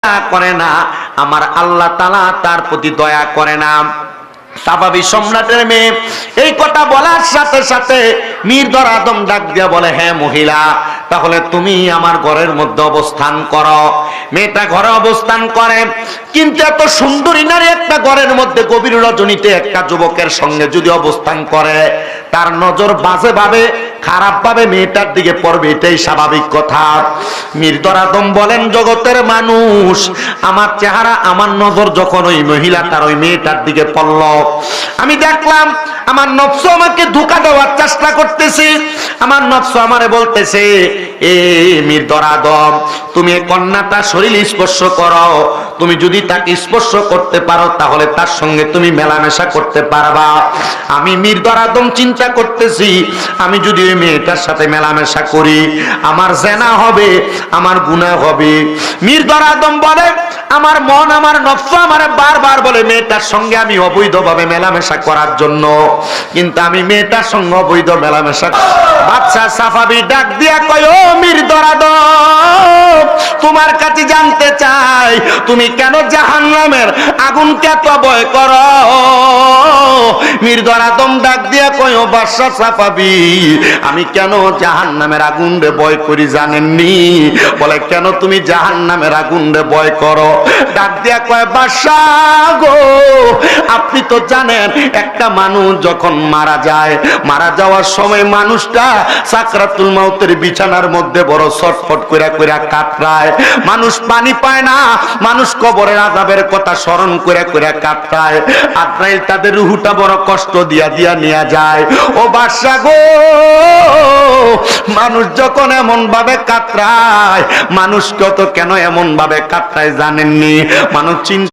করে না, আমার আল্লাহ তাআলা তার প্রতি দয়া করে না। সাহাবী সম্রাটের মেয়ে এই কথা বলার সাথে সাথে মির্জার আদম ডাক দিয়া বলে, হ্যাঁ মহিলা, তাহলে তুমি আমার ঘরের মধ্যে অবস্থান করো। মেয়েটা ঘরে অবস্থান করে, কিন্তু এত সুন্দরী নারী একটা ঘরের মধ্যে গভীর রজনীতে একটা যুবকের সঙ্গে যদি অবস্থান করে, তার নজর বাজে ভাবে, খারাপ ভাবে মেয়েটার দিকে পড়বে, এটাই স্বাভাবিক কথা। মির্জার আদম বলেন, জগতের মানুষ, আমার চেহারা, আমার নজর যখন ওই মহিলাটার, ওই মেয়েটার দিকে পড়ল, আমি দেখলাম আমার নফস আমাকে ধোঁকা দেওয়ার চেষ্টা করতেছে। আমার নফস আমারে বলতেছে, এ মির্জার আদম, তুমি এই কন্যাটা শরীর স্পর্শ করো, তুমি যদি তাকে স্পর্শ করতে পারো তাহলে তার সঙ্গে তুমি মেলামেশা করতে পারবা। আমি মির্জার আদম চিন্তা করতেছি, আমি যদি ওই মেয়েটার সাথে মেলামেশা করি, আমার জেনা হবে, আমার গুনাহ হবে। মির্জার আদম বলে, আমার মন, আমার নফস আমারে বারবার বলে মেয়েটার সঙ্গে আমি অবৈধভাবে মেলামেশা করার জন্য, কিন্তু আমি মেয়েটার সঙ্গে অবৈধ মেলামেশা। বাদশা সাফাবি ডাক দিয়া কয়, ও মির্জার আদম, তোমার কাছে জানতে চাই, তুমি কেন জাহান্নামের আগুনকে এত ভয় করো? মির্জার আদম ডাক দিয়া কয়, ও বাদশা সাফাবি, আমি কেন জাহান্নামের আগুন রে ভয় করি জানেননি? বলে, কেন তুমি জাহান্নামের আগুন রে ভয় করো? ডাক দিয়া কয়, বাদশা গো, আপনি তো জানেন একটা মানুষ যখন মারা যায়, মারা যাওয়ার সময় মানুষটা সাকরাতুল মাউতের বিছানার মধ্যে বড় ছটফট কইরা কইরা কাতরায়, মানুষ পানি পায় না, মানুষ কবরের আযাবের কথা স্মরণ কইরা কইরা কাতরায়, আজরাইল তাদের রূহটা বড় কষ্ট দিয়া দিয়া নিয়ে যায়। ও বাদশা গো, মানুষ যখন এমন ভাবে কাতরায়, মানুষ কত কেন এমন ভাবে কাতরায় জানেননি? মানুষ চিন্তা